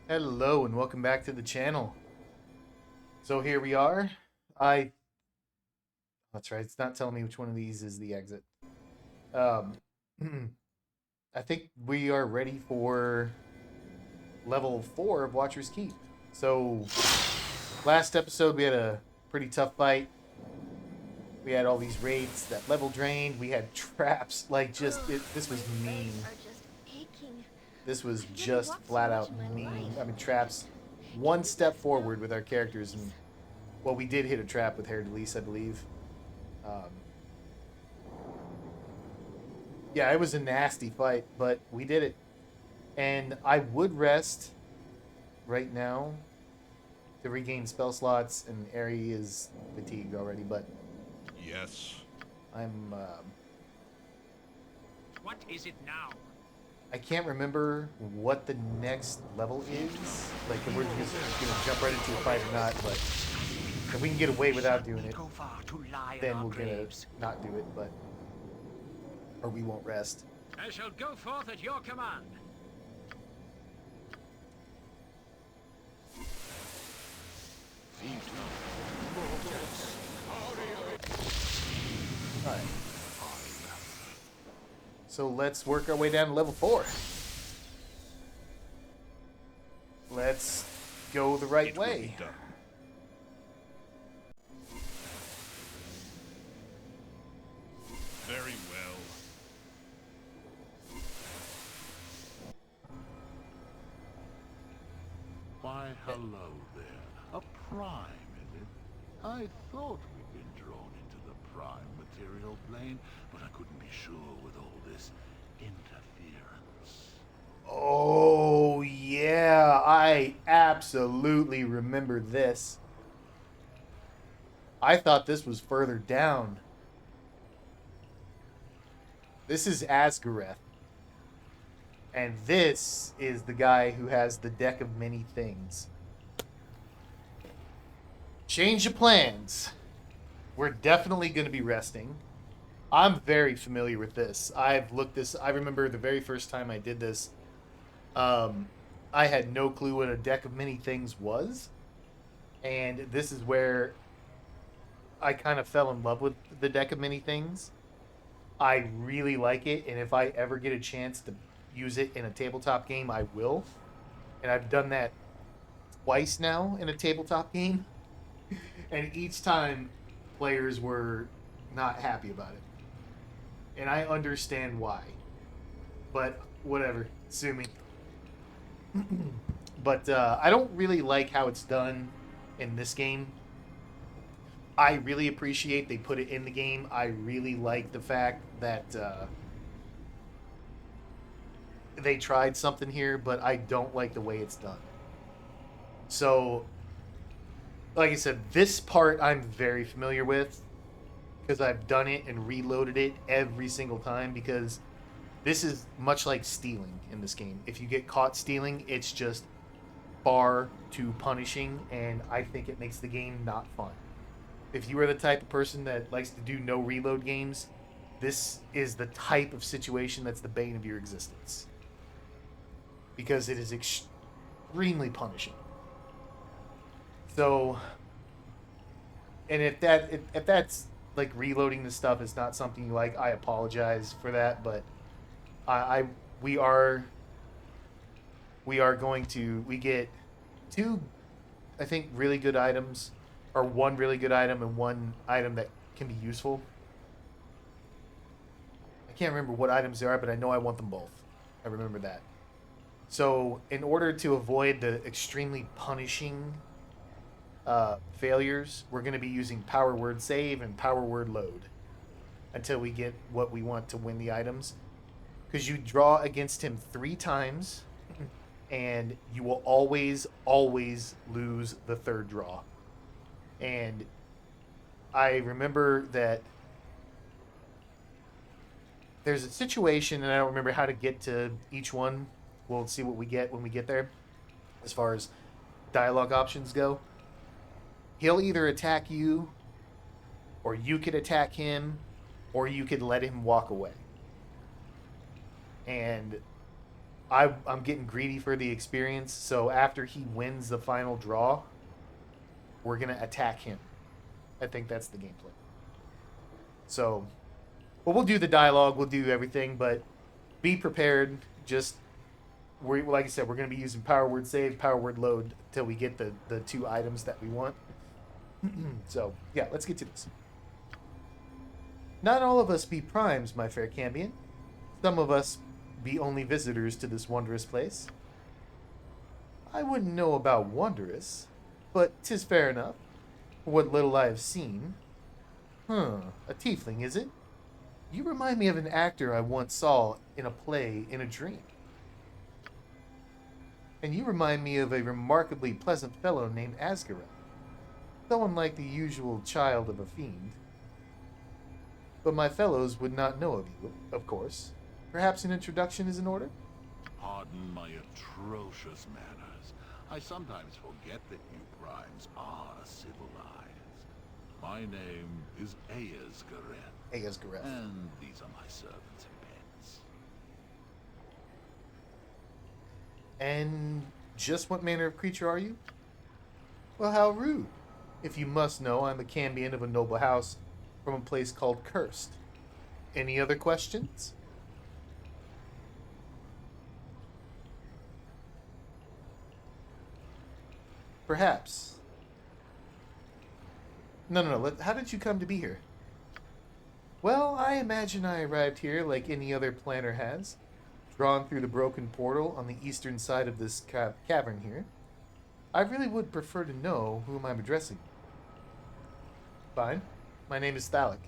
Hello and welcome back to the channel. So here we are. I That's right, it's not telling me which one of these is the exit. Um I think we are ready for level 4 of Watcher's Keep. So last episode we had a pretty tough fight. We had all these raids that level drained. We had traps this was My mean. legs are just aching. This was I've never just walked so flat much out in my mean. I life. mean traps Can one you step rest now, forward with our characters, and please? well, we did hit a trap with Hair Delise, I believe. Um, yeah, it was a nasty fight, but we did it. And I would rest right now to regain spell slots, and Ari is fatigued already, but Yes. I'm. What is it now? I can't remember what the next level is. Like, if we're just gonna jump right into a fight or not, but if we can get away without doing it, Go far to lie in then our we're gonna graves. not do it, but. Or we won't rest. I shall go forth at your command. Alright. So let's work our way down to level 4. Let's go the right It will way. be done. Very well. Why, hello there. A prime, is it? I thought we'd been drawn into the prime material plane, but I couldn't be sure with all this interference. Oh, yeah. I absolutely remember this. I thought this was further down. This is Asgareth. And this is the guy who has the deck of many things. Change of plans. We're definitely going to be resting. I'm very familiar with this. I've looked this. I remember the very first time I did this. I had no clue what a deck of many things was, and this is where I kind of fell in love with the deck of many things. I really like it, and if I ever get a chance to use it in a tabletop game, I will. And I've done that twice now in a tabletop game, and each time players were not happy about it, and I understand why. But whatever, sue me. But I don't really like how it's done in this game. I really appreciate they put it in the game. I really like the fact that they tried something here, but I don't like the way it's done. So, like I said, this part I'm very familiar with because I've done it and reloaded it every single time because this is much like stealing in this game. If you get caught stealing, it's just far too punishing, and I think it makes the game not fun. If you are the type of person that likes to do no reload games, this is the type of situation that's the bane of your existence. Because it is extremely punishing. So, and if that's like reloading the stuff is not something you like, I apologize for that, but I we are going to we get two, I think, really good items, or one really good item and one item that can be useful. I can't remember what items they are, but I know I want them both. I remember that. So in order to avoid the extremely punishing failures, we're going to be using power word save and power word load until we get what we want to win the items. Because you draw against him 3 times, and you will always lose the third draw. And I remember that there's a situation, and I don't remember how to get to each one. We'll see what we get when we get there, as far as dialogue options go. He'll either attack you, or you could attack him, or you could let him walk away. And I'm getting greedy for the experience, so after he wins the final draw, we're gonna attack him. I think that's the gameplay. So, well, we'll do the dialogue, we'll do everything, but be prepared. Just we like I said, we're gonna be using power word save, power word load till we get the two items that we want. So yeah, let's get to this. Not all of us be primes, my fair Cambion. Some of us be only visitors to this wondrous place. I wouldn't know about wondrous, but 'tis fair enough, for what little I have seen. A tiefling, is it? You remind me of an actor I once saw in a play in a dream. And you remind me of a remarkably pleasant fellow named Asgareth, so unlike the usual child of a fiend. But my fellows would not know of you, of course. Perhaps an introduction is in order? Pardon my atrocious manners. I sometimes forget that you primes are civilized. My name is Aesgareth. Asgareth. And these are my servants and pets. And just what manner of creature are you? Well, how rude. If you must know, I'm a Cambion of a noble house from a place called Cursed. Any other questions? Perhaps. No. How did you come to be here? Well, I imagine I arrived here like any other planner has, drawn through the broken portal on the eastern side of this cavern here. I really would prefer to know whom I'm addressing. Fine. My name is Thalic.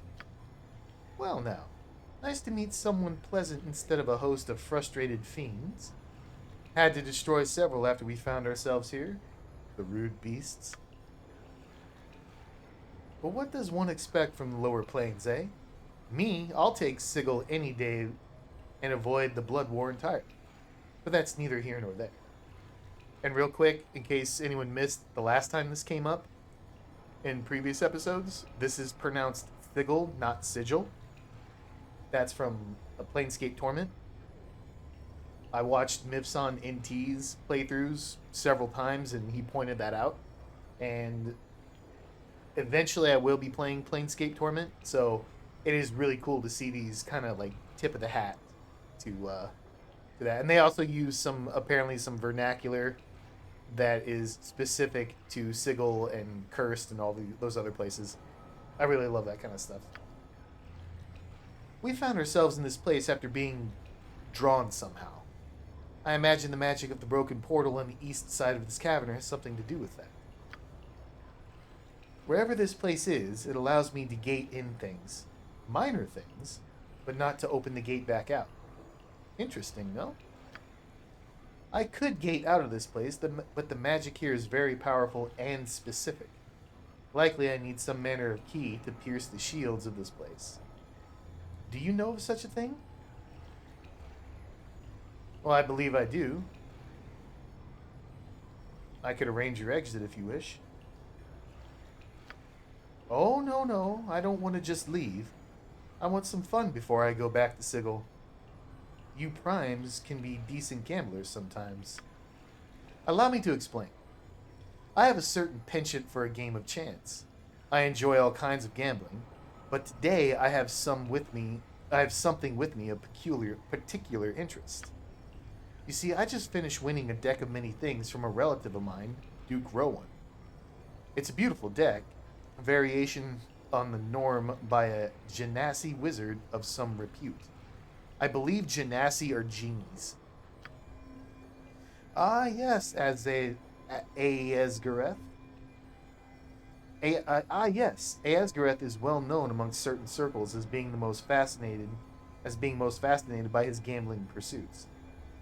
Well now, nice to meet someone pleasant instead of a host of frustrated fiends. Had to destroy several after we found ourselves here. The rude beasts. But what does one expect from the lower planes, eh? Me, I'll take Sigil any day and avoid the blood war entirely. But that's neither here nor there. And real quick, in case anyone missed the last time this came up in previous episodes, this is pronounced Sigil, not Sigil. That's from a Planescape Torment. I watched Mivson NT's playthroughs several times, and he pointed that out. And eventually I will be playing Planescape Torment, so it is really cool to see these kind of like tip of the hat to that. And they also use some vernacular that is specific to Sigil and Cursed and all those other places. I really love that kind of stuff. We found ourselves in this place after being drawn somehow. I imagine the magic of the broken portal on the east side of this cavern has something to do with that. Wherever this place is, it allows me to gate in things. Minor things, but not to open the gate back out. Interesting, no? I could gate out of this place, but the magic here is very powerful and specific. Likely I need some manner of key to pierce the shields of this place. Do you know of such a thing? Well, I believe I do. I could arrange your exit if you wish. Oh, no. I don't want to just leave. I want some fun before I go back to Sigil. You primes can be decent gamblers sometimes. Allow me to explain. I have a certain penchant for a game of chance. I enjoy all kinds of gambling, but today I have something with me of particular interest. You see, I just finished winning a deck of many things from a relative of mine, Duke Rowan. It's a beautiful deck, a variation on the norm by a Genasi wizard of some repute. I believe Genasi are genies. Ah, yes, as Aesgareth. Yes, Aesgareth is well known among certain circles as being most fascinated by his gambling pursuits.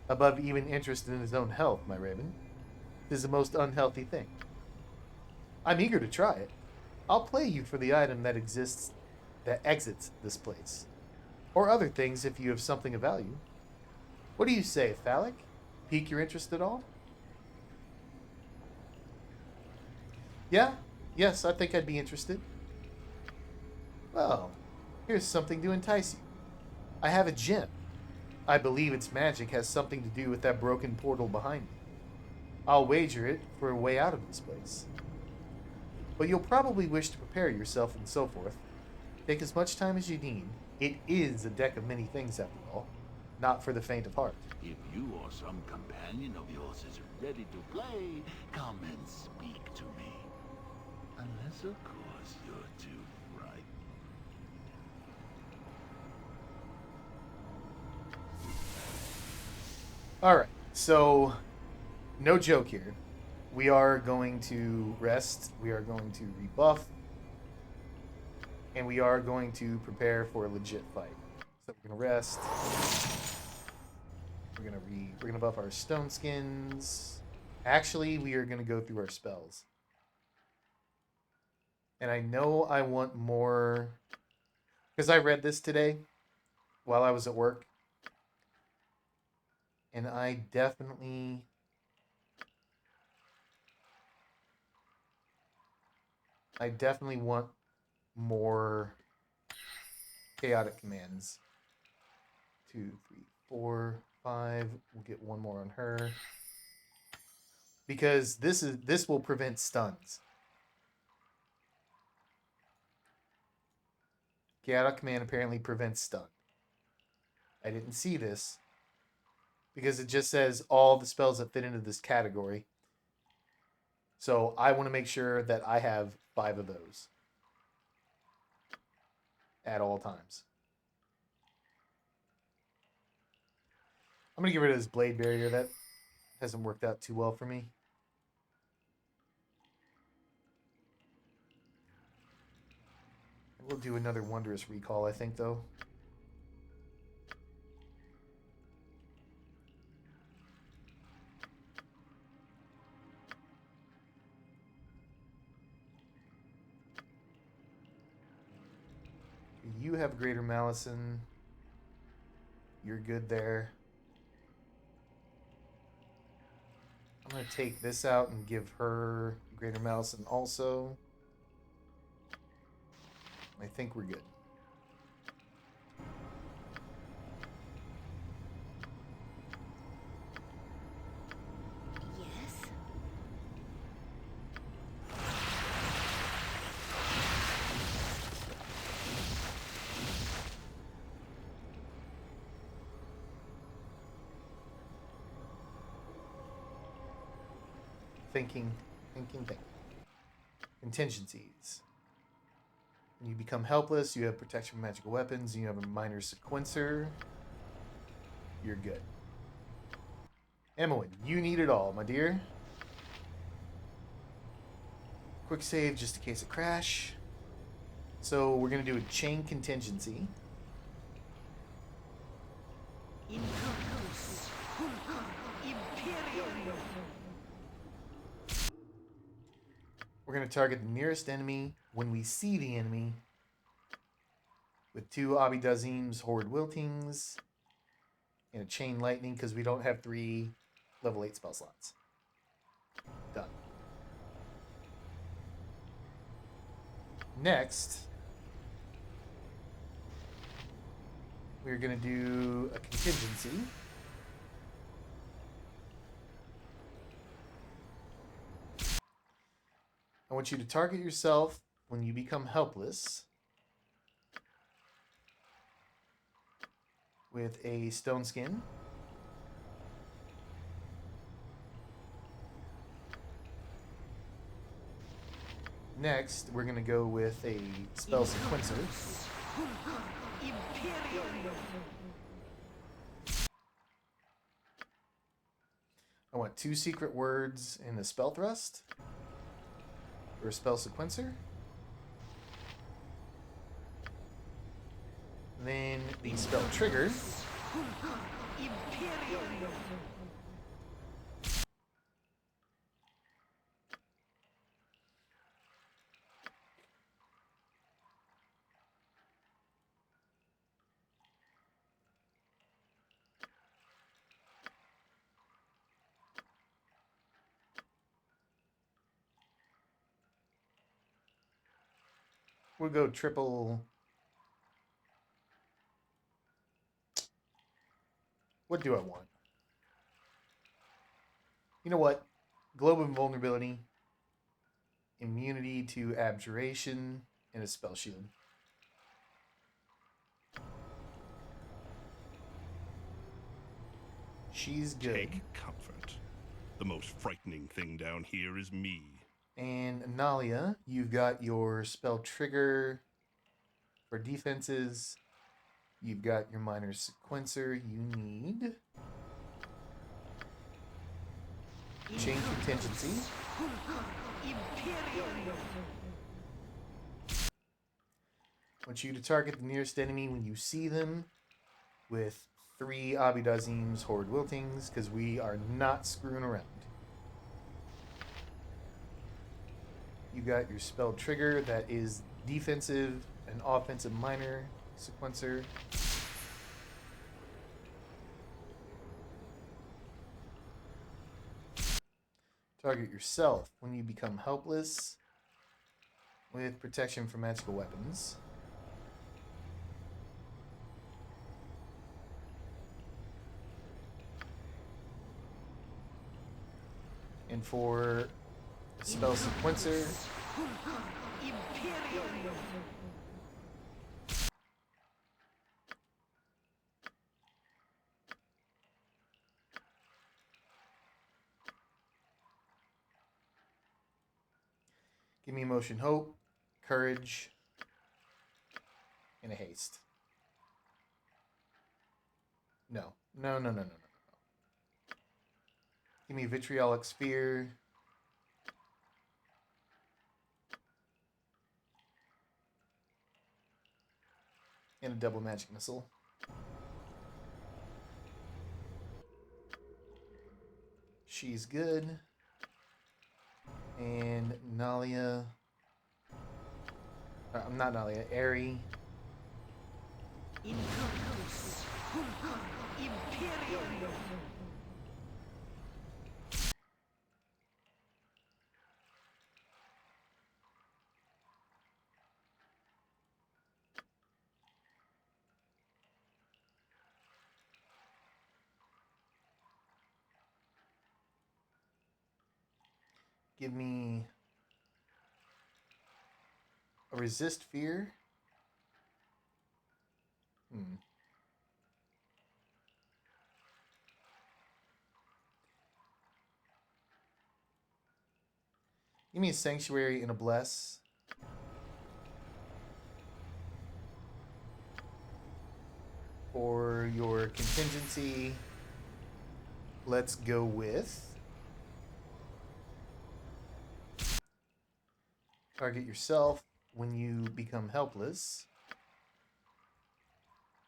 Above even interest in his own health, my raven. It is the most unhealthy thing. I'm eager to try it. I'll play you for the item that exits this place. Or other things if you have something of value. What do you say, Thalic? Pique your interest at all? Yes, I think I'd be interested. Well, here's something to entice you. I have a gem. I believe its magic has something to do with that broken portal behind me. I'll wager it for a way out of this place. But you'll probably wish to prepare yourself and so forth. Take as much time as you need. It is a deck of many things, after all. Not for the faint of heart. If you or some companion of yours is ready to play, come and speak to me. Unless, of course, you're too frightened. Alright, so no joke here. We are going to rest, we are going to rebuff, and we are going to prepare for a legit fight. So we're gonna rest. We're gonna buff our stone skins. Actually, we are gonna go through our spells. And I know I want more because I read this today while I was at work. And I definitely want more chaotic commands. 2, 3, 4, 5. We'll get one more on her. Because this will prevent stuns. Chaotic command apparently prevents stun. I didn't see this because it just says all the spells that fit into this category. So I want to make sure that I have 5 of those at all times. I'm going to get rid of this blade barrier. That hasn't worked out too well for me. We'll do another wondrous recall, I think, though. You have greater malison. You're good there. I'm going to take this out and give her greater malison also. I think we're good. Yes? Thinking. Contingencies. When you become helpless, you have protection from magical weapons, you have a minor sequencer. You're good. Emmeline, you need it all, my dear. Quick save just in case of crash. So we're going to do a chain contingency. Incubus. Imperium. We're going to target the nearest enemy when we see the enemy with 2 Abidazims, Horde Wiltings, and a Chain Lightning because we don't have 3 level 8 spell slots. Done. Next, we're going to do a contingency. I want you to target yourself when you become helpless with a stone skin. Next, we're going to go with a spell sequencer. I want 2 secret words in the spell thrust or a spell sequencer. Then the spell trigger. We'll go triple. What do I want? You know what? Globe of Invulnerability, immunity to abjuration, and a spell shield. She's good. Take comfort. The most frightening thing down here is me. And Analia, you've got your spell trigger for defenses. You've got your minor sequencer. You need chain contingency. I want you to target the nearest enemy when you see them with 3 Abidazims, Horde Wiltings, because we are not screwing around. You got your spell trigger that is defensive and offensive minor sequencer. Target yourself when you become helpless with protection from magical weapons. And for spell sequencer, give me emotion, hope, courage, and a haste. No. Give me vitriolic sphere. And a double magic missile. She's good. And Nalia. I'm not Nalia, Aerie. Give me a resist fear. Give me a sanctuary and a bless. For your contingency, let's go with target yourself when you become helpless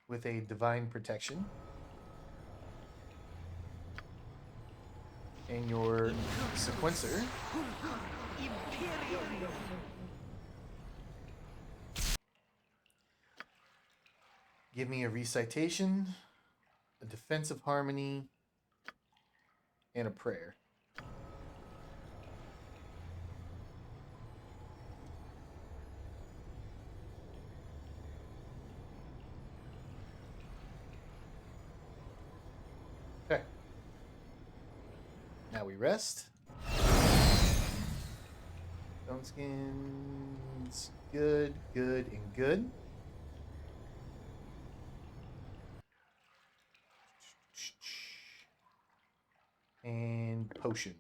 with a divine protection. And your sequencer give me a recitation, a defensive harmony, and a prayer. Okay. Now we rest. Stone skins, good, good, and good. And potions.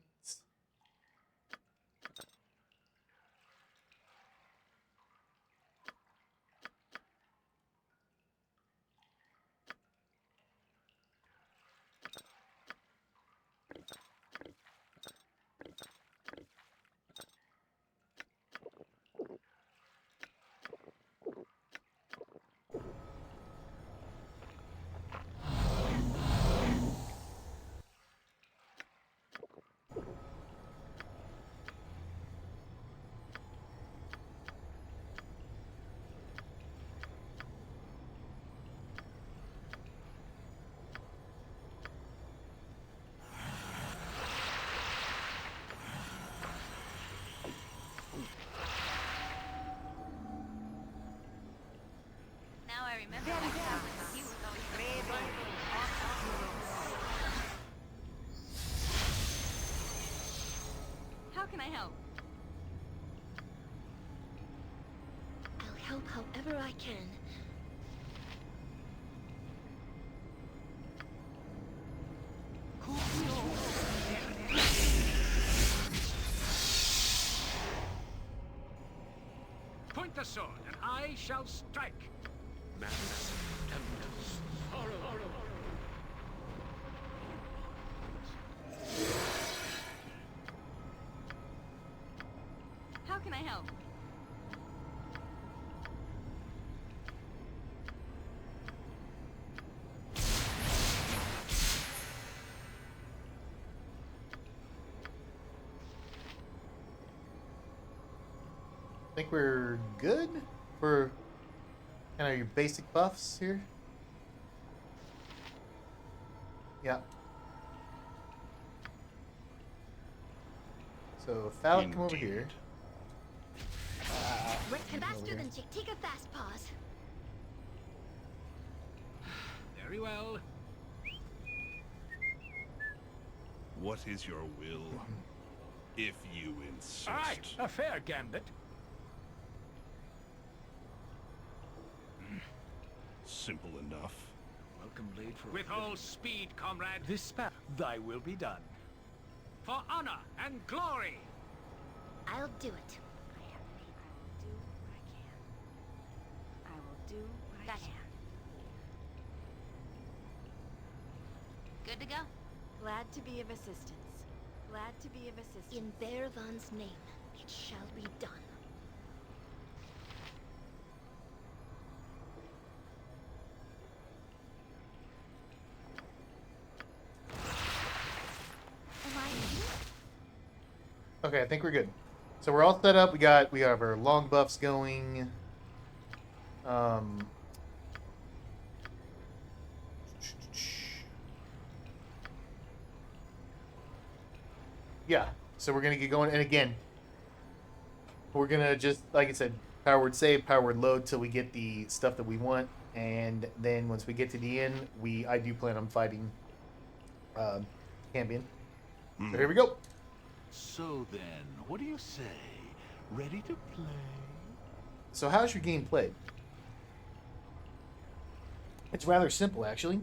Now I remember that sound. He was always How can I help? I'll help however I can. Point the sword, and I shall strike. Madness, tempest, sorrow. How can I help? Think we're good for kind of your basic buffs here. Yeah. So Phallic, come over here. I'm faster than Chick. Take a fast pause. Very well. What is your will? If you insist. Aye, a fair gambit. Simple enough. Welcome blade for with all speed, comrade. This spat, thy will be done. For honor and glory. I'll do it. I will do what I can. Good to go. Glad to be of assistance. Glad to be of assistance. In Bearvan's name, it shall be done. Am I? Okay, I think we're good. So we're all set up. We have our long buffs going. Yeah. So we're gonna get going, and again, we're gonna just, like I said, power word save, power word load till we get the stuff that we want, and then once we get to the end, I do plan on fighting Cambion. So here we go. So then, what do you say? Ready to play? So how's your game played? It's rather simple, actually.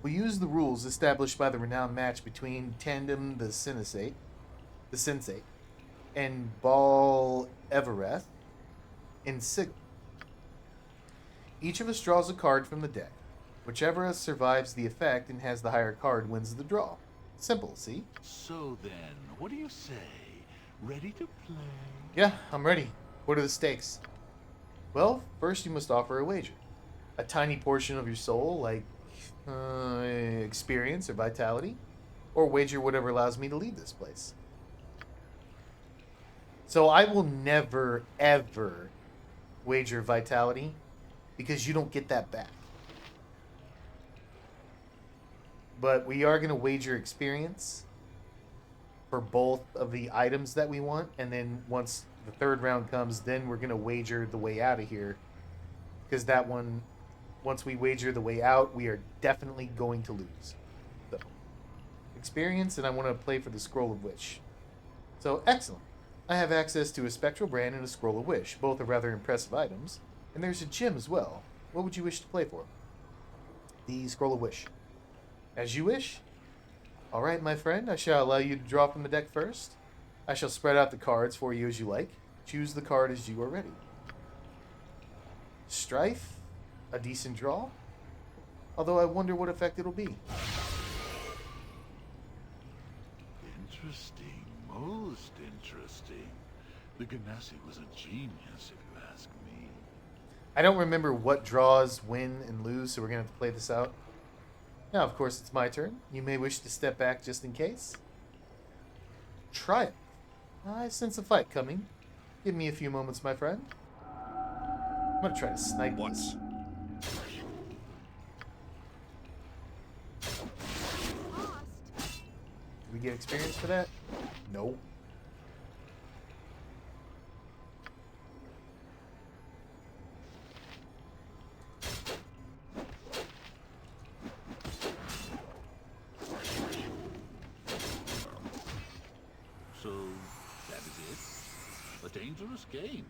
We use the rules established by the renowned match between Tandem the Sensate, and Ball Evereth in Sigil. Each of us draws a card from the deck. Whichever of us survives the effect and has the higher card wins the draw. Simple, see? So then, what do you say? Ready to play? Yeah, I'm ready. What are the stakes? Well, first you must offer a wager. A tiny portion of your soul, like experience or vitality, or wager whatever allows me to leave this place. So I will never, ever wager vitality because you don't get that back. But we are going to wager experience for both of the items that we want, and then once the third round comes, then we're going to wager the way out of here, because that one, once we wager the way out, we are definitely going to lose. So, experience, and I want to play for the Scroll of Wish. So, excellent. I have access to a Spectral Brand and a Scroll of Wish. Both are rather impressive items. And there's a gem as well. What would you wish to play for? The Scroll of Wish. As you wish. Alright, my friend, I shall allow you to draw from the deck first. I shall spread out the cards for you as you like. Choose the card as you are ready. Strife, a decent draw. Although I wonder what effect it'll be. Interesting, most interesting. The Ganassi was a genius, if you ask me. I don't remember what draws win and lose, so we're going to have to play this out. Now, of course, it's my turn. You may wish to step back just in case. Try it. I sense a fight coming. Give me a few moments, my friend. I'm going to try to snipe What? this. Lost. Do we get experience for that? No. So, that is it. A dangerous game.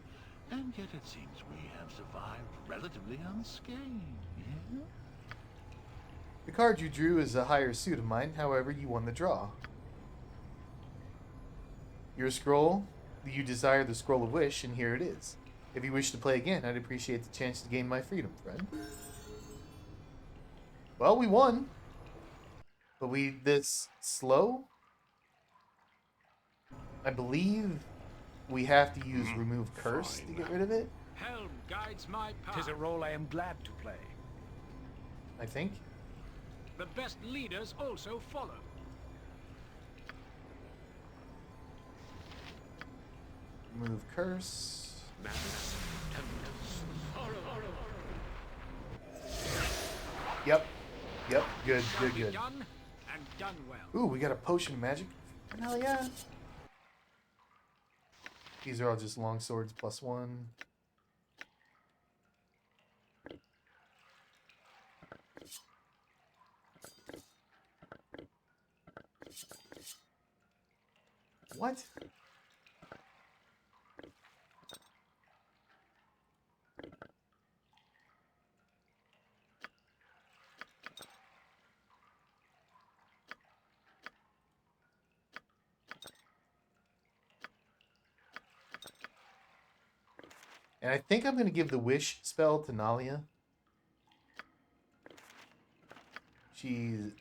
And yet it seems we have survived relatively unscathed, yeah? The card you drew is a higher suit of mine, however, you won the draw. Your scroll, you desire the scroll of wish, and here it is. If you wish to play again, I'd appreciate the chance to gain my freedom, friend. Well, we won. But this slow? I believe we have to use remove curse to get rid of it. Helm guides my path. 'Tis a role I am glad to play. I think. The best leaders also follow. Remove curse. Yep. Yep. Good, good, good. Done and done well. Ooh, we got a potion of magic. Hell yeah. These are all just long swords +1. What? And I think I'm going to give the wish spell to Nalia. She's...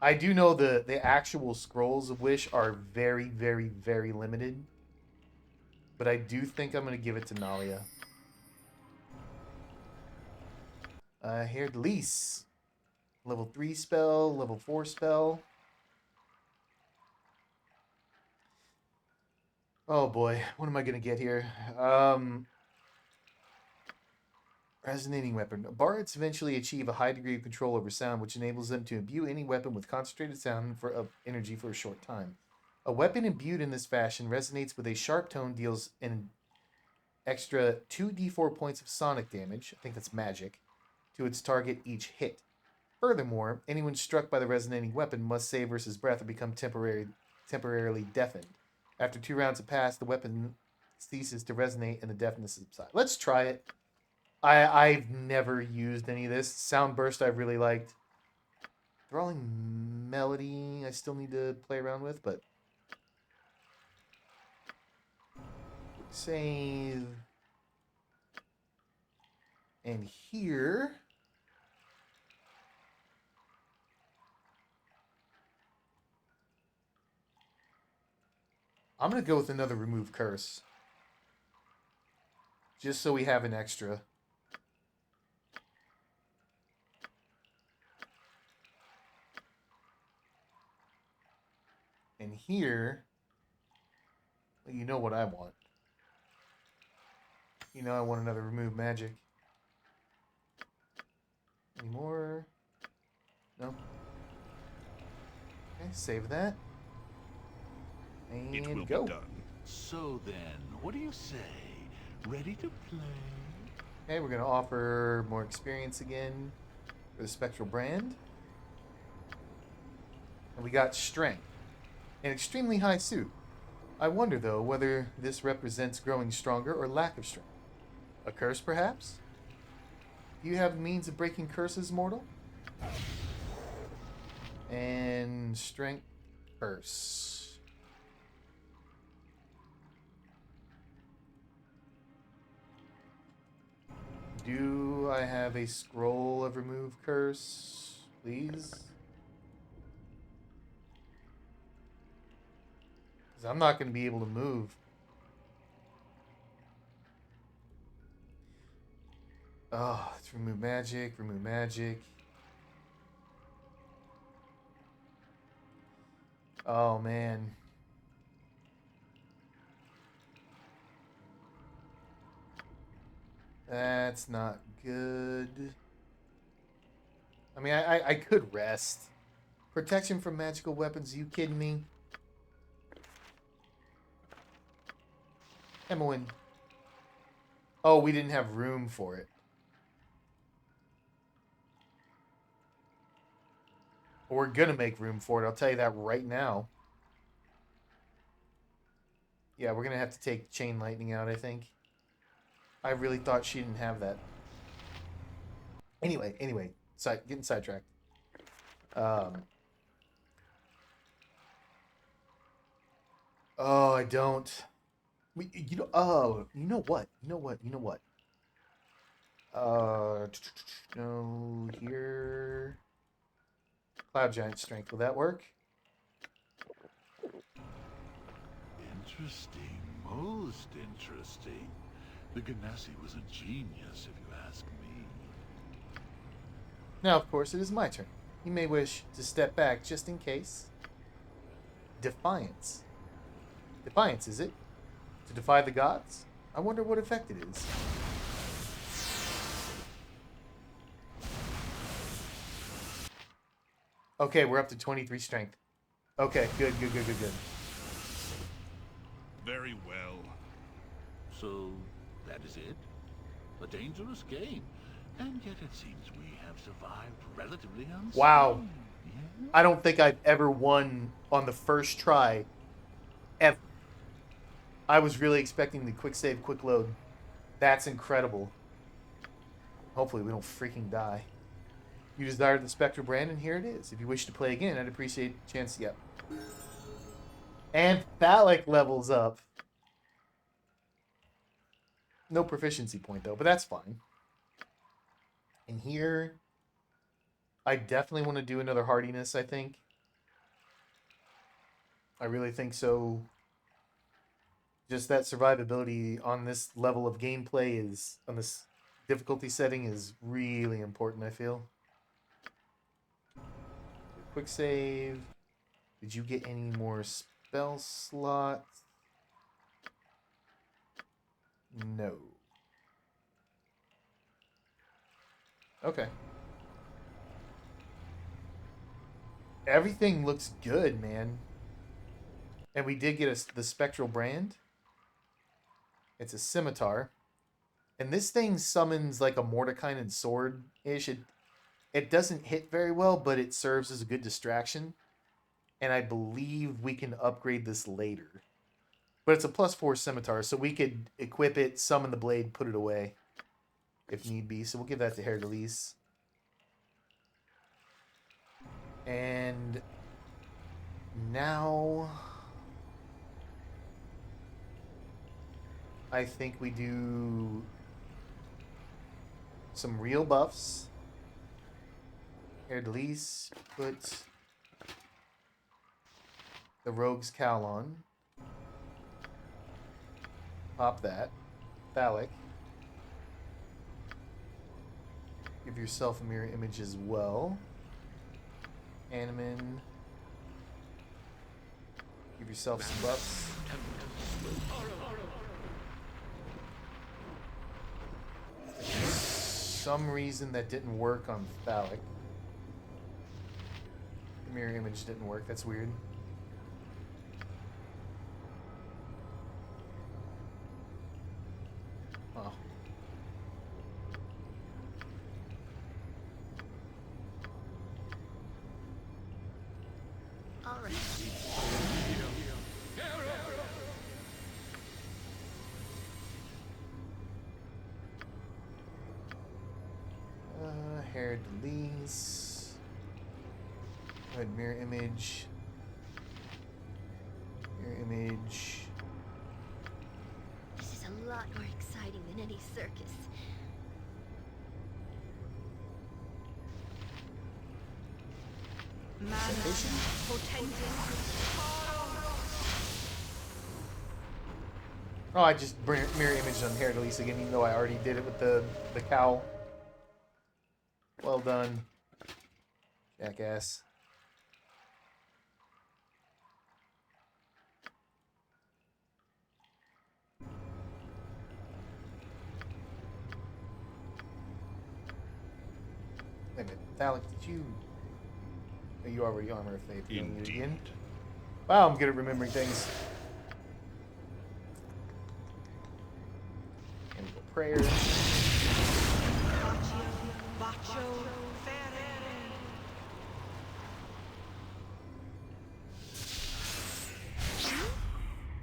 I do know the actual scrolls of wish are very, very, very limited. But I do think I'm going to give it to Nalia. Here's Lise. Level 3 spell, level 4 spell. Oh boy, what am I going to get here? Resonating weapon. Bards eventually achieve a high degree of control over sound, which enables them to imbue any weapon with concentrated sound of energy for a short time. A weapon imbued in this fashion resonates with a sharp tone, deals an extra 2d4 points of sonic damage, I think that's magic, to its target each hit. Furthermore, anyone struck by the resonating weapon must save versus breath or become temporarily deafened. After 2 rounds have passed, the weapon ceases to resonate and the deafness subsides. Let's try it. I've never used any of this. Sound burst I've really liked. Thralling melody I still need to play around with, but save. And here I'm gonna go with another remove curse. Just so we have an extra. And here, well, you know what I want. You know I want another remove magic. Any more? No? Okay, save that. It will And go. be done. So then, what do you say? Ready to play? Okay, we're going to offer more experience again for the Spectral Brand. And we got Strength. An extremely high suit. I wonder, though, whether this represents growing stronger or lack of strength. A curse, perhaps? Do you have means of breaking curses, mortal? And Strength Curse. Do I have a scroll of remove curse, please? Because I'm not going to be able to move. Oh, let's remove magic, remove magic. Oh, man. That's not good. I mean, I could rest. Protection from magical weapons, are you kidding me? Emmeline. Oh, we didn't have room for it. We're gonna make room for it, I'll tell you that right now. Yeah, we're gonna have to take chain lightning out, I think. I really thought she didn't have that. Anyway, getting sidetracked. Oh, I don't. You know what? No, here. Cloud Giant Strength. Will that work? Interesting, most interesting. The Ganassi was a genius, if you ask me. Now, of course, it is my turn. You may wish to step back just in case. Defiance. Defiance, is it? To defy the gods? I wonder what effect it is. Okay, we're up to 23 strength. Okay, good. Very well. So, that is it? A dangerous game. And yet it seems we have survived relatively unscathed. Wow. Yeah? I don't think I've ever won on the first try. Ever. I was really expecting the quick save, quick load. That's incredible. Hopefully we don't freaking die. You desired the Spectral brand, and here it is. If you wish to play again, I'd appreciate a chance. Yep. And Phallic levels up. No proficiency point, though, but that's fine. And here, I definitely want to do another hardiness, I think. I really think so. Just that survivability on this level of gameplay is, on this difficulty setting, is really important, I feel. Quick save. Did you get any more spell slots? No. Okay. Everything looks good, man. And we did get the Spectral brand. It's a scimitar. And this thing summons like a Mordekainen sword-ish. It doesn't hit very well, but it serves as a good distraction. And I believe we can upgrade this later. But it's a +4 scimitar, so we could equip it, summon the blade, put it away if need be. So we'll give that to Herr Delise. And now I think we do some real buffs. Herr Delise, put the Rogue's Cowl on. Pop that. Phallic. Give yourself a mirror image as well. Animan. Give yourself some buffs. For some reason that didn't work on Phallic. The mirror image didn't work. That's weird. Oh. All right. Herr Delise. Go ahead, mirror image. Mirror image. This is a lot more exciting than any circus. Oh, I just mirror imaged on Herr Delise again, even though I already did it with the cowl. Well done, jackass. Wait a minute, Phallic, did you? Oh, you already armor of faith. You don't need it again? Indeed. Wow, I'm good at remembering things. And we go prayer.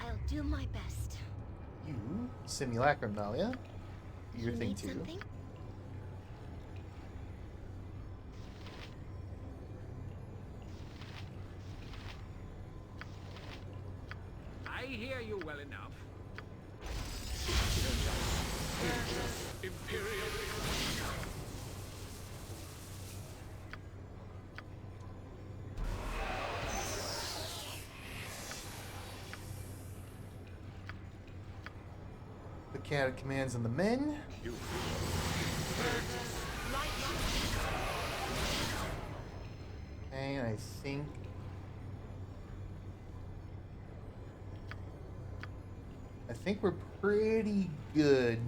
I'll do do my best. You, Simulacrum Nalia. Your You thing need too. something? I hear you well enough. Imperial. The cat commands on the men. And I think we're pretty good.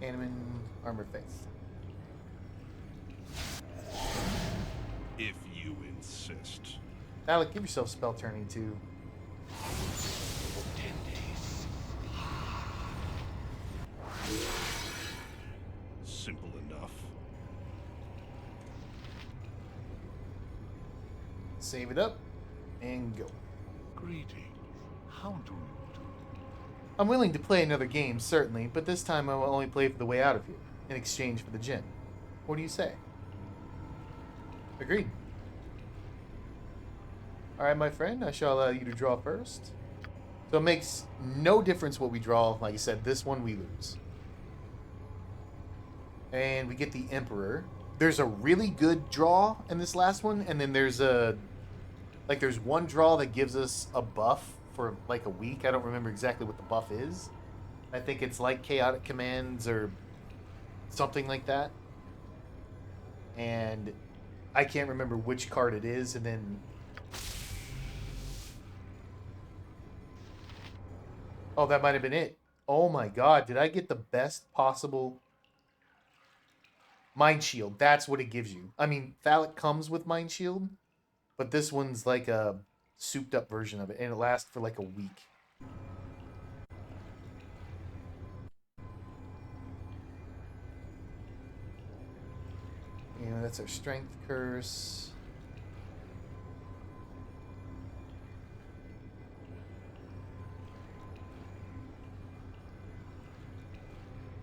Animan armor face. If you insist. Alec, give yourself spell turning too. 10 days. Simple enough. Save it up and go. Greetings. How do you do? I'm willing to play another game, certainly, but this time I will only play for the way out of here, in exchange for the gin. What do you say? Agreed. Alright, my friend, I shall allow you to draw first. So it makes no difference what we draw. Like I said, this one we lose. And we get the Emperor. There's a really good draw in this last one, and then there's there's one draw that gives us a buff for like a week. I don't remember exactly what the buff is. I think it's like chaotic commands or something like that. And I can't remember which card it is, and then oh, that might have been it. Oh my god, did I get the best possible Mind Shield? That's what it gives you. I mean, Phallic comes with Mind Shield, but this one's like a souped up version of it, and it lasts for like a week. You know, that's our strength curse.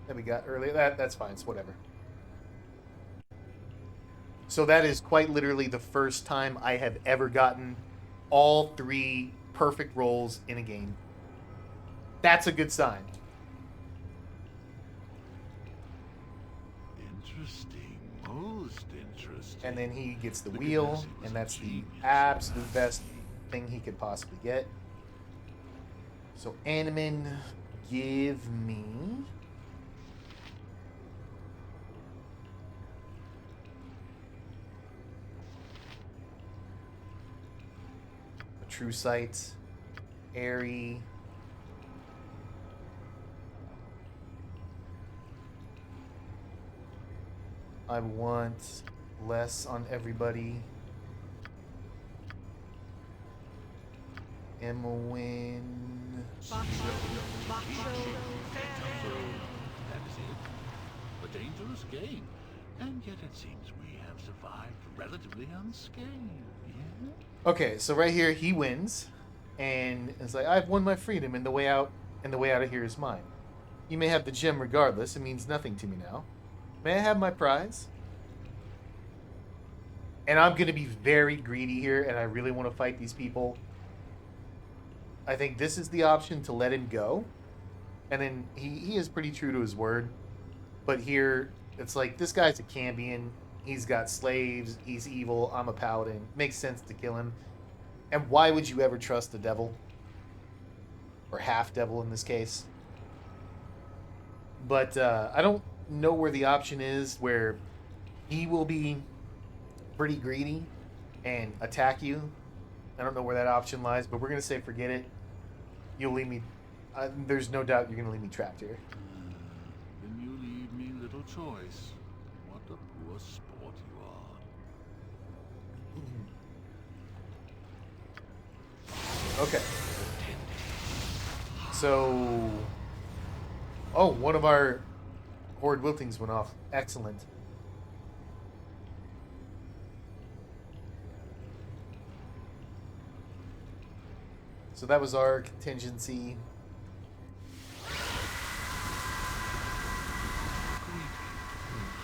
That we got earlier. That's fine. It's whatever. So that is quite literally the first time I have ever gotten all 3 perfect rolls in a game. That's a good sign. Interesting. Most interesting. And then he gets the Look at wheel, this, he was and that's a the genius. absolute best thing he could possibly get. So Animan, give me a True Sight, Airy, I want less on everybody. Emwin. That is it. A dangerous game. And yet it seems we have survived relatively unscathed, yeah? Okay, so right here he wins, and it's like I've won my freedom, and the way out of here is mine. You may have the gem regardless; it means nothing to me now. May I have my prize? And I'm gonna be very greedy here, and I really want to fight these people. I think this is the option to let him go, and then he is pretty true to his word. But here it's like this guy's a Cambion. He's got slaves. He's evil. I'm a paladin. Makes sense to kill him. And why would you ever trust the devil? Or half devil in this case. But I don't know where the option is where he will be pretty greedy and attack you. I don't know where that option lies, but we're going to say forget it. You'll leave me... there's no doubt you're going to leave me trapped here. Then you leave me little choice. What a poor sport you are. Okay. So... Oh, one of our Horde Wiltings went off. Excellent. So that was our contingency.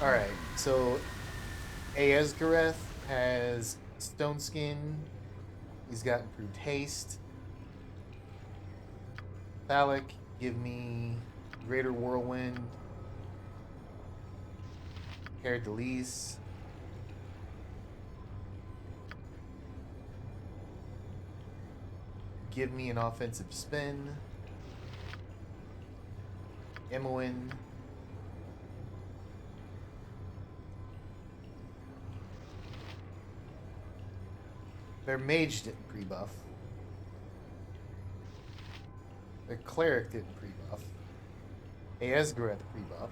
Alright, so Aesgareth has Stone Skin. He's got improved haste. Thalic, give me Greater Whirlwind. Hair Delise. Give me an offensive spin. Imoen. Their mage didn't pre-buff. Their cleric didn't pre-buff. Aesgareth pre-buff.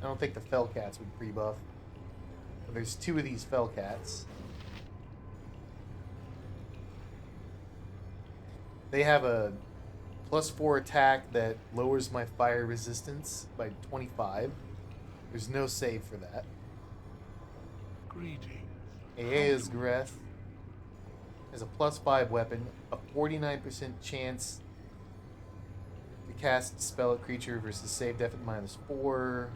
I don't think the Fellcats would pre-buff. But there's two of these Fellcats. They have a +4 attack that lowers my fire resistance by 25. There's no save for that. Greetings. Aesgareth has a +5 weapon, a 49% chance to cast spell at creature versus save def at -4.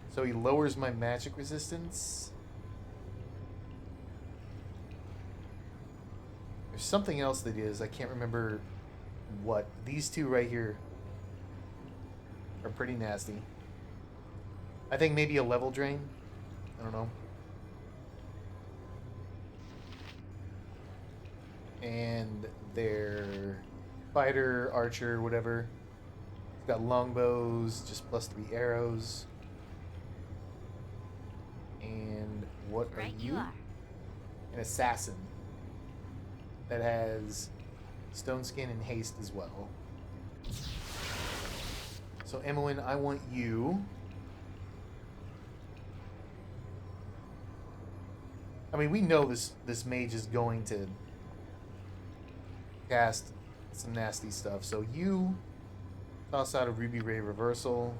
So he lowers my magic resistance. There's something else that is. I can't remember what. These two right here are pretty nasty. I think maybe a level drain. I don't know. And their fighter, archer, whatever. It's got longbows, just +3 arrows. And what are Right you? you are. An assassin that has stone skin and haste as well. So Imoen, I want you. I mean, we know this mage is going to cast some nasty stuff. So you toss out a Ruby Ray reversal.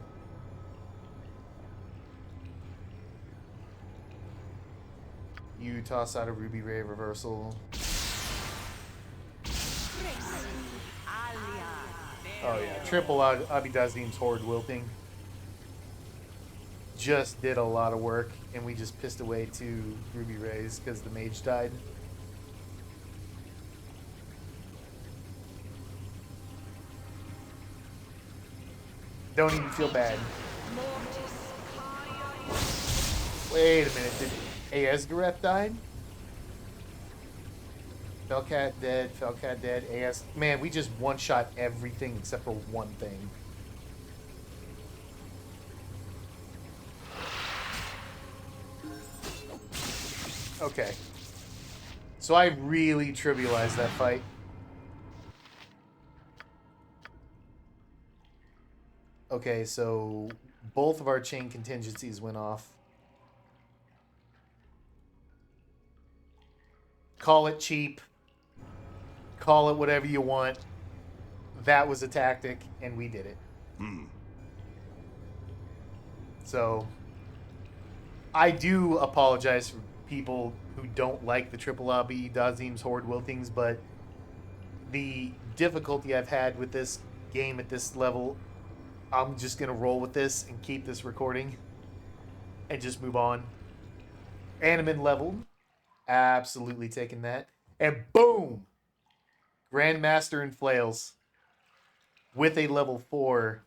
You toss out a Ruby Ray reversal. Oh yeah, triple Abidazim's Horde Wilting. Just did a lot of work, and we just pissed away 2 Ruby Rays because the mage died. Don't even feel bad. Wait a minute, did Aesgareth died? Fellcat dead, AS. Man, we just one-shot everything except for one thing. Okay. So I really trivialized that fight. Okay, so both of our chain contingencies went off. Call it cheap. Call it whatever you want. That was a tactic, and we did it. So, I do apologize for people who don't like the triple lobby Dazim's Horde Wiltings, but the difficulty I've had with this game at this level, I'm just going to roll with this and keep this recording and just move on. Animin leveled. Absolutely taking that. And boom! Grandmaster and Flails with a level 4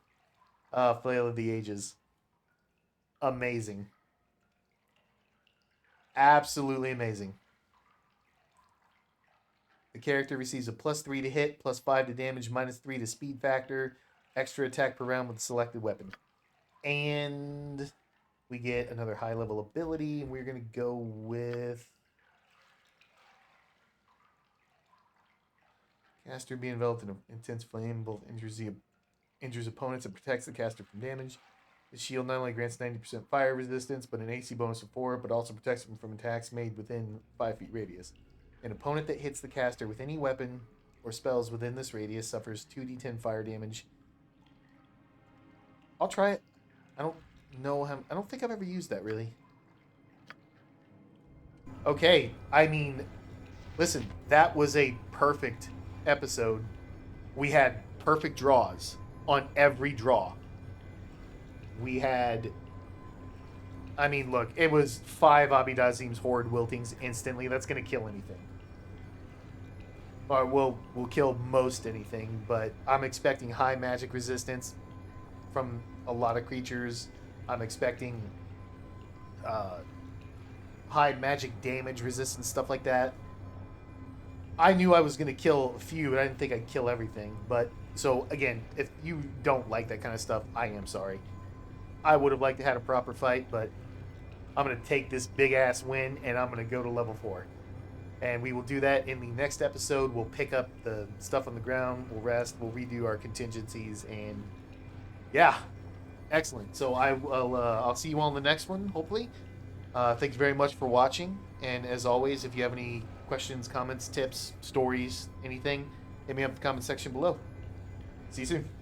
Flail of the Ages. Amazing. Absolutely amazing. The character receives a +3 to hit, +5 to damage, -3 to speed factor, extra attack per round with a selected weapon. And we get another high level ability, and we're going to go with caster being enveloped in an intense flame, both injures opponents and protects the caster from damage. The shield not only grants 90% fire resistance, but an AC bonus of 4, but also protects them from attacks made within 5 feet radius. An opponent that hits the caster with any weapon or spells within this radius suffers 2d10 fire damage. I'll try it. I don't think I've ever used that, really. Okay, I mean, listen, that was a perfect episode. We had perfect draws on every draw. We had, I mean, look, it was 5 Abidazim's Horde Wiltings instantly. That's going to kill anything. Or we'll kill most anything, but I'm expecting high magic resistance from a lot of creatures. I'm expecting high magic damage resistance, stuff like that. I knew I was going to kill a few, but I didn't think I'd kill everything. But, so, again, if you don't like that kind of stuff, I am sorry. I would have liked to have a proper fight, but I'm going to take this big-ass win, and I'm going to go to level 4. And we will do that in the next episode. We'll pick up the stuff on the ground, we'll rest, we'll redo our contingencies, and yeah, excellent. So I'll see you all in the next one, hopefully. Thanks very much for watching, and as always, if you have any questions, comments, tips, stories, anything, hit me up in the comment section below. See you soon.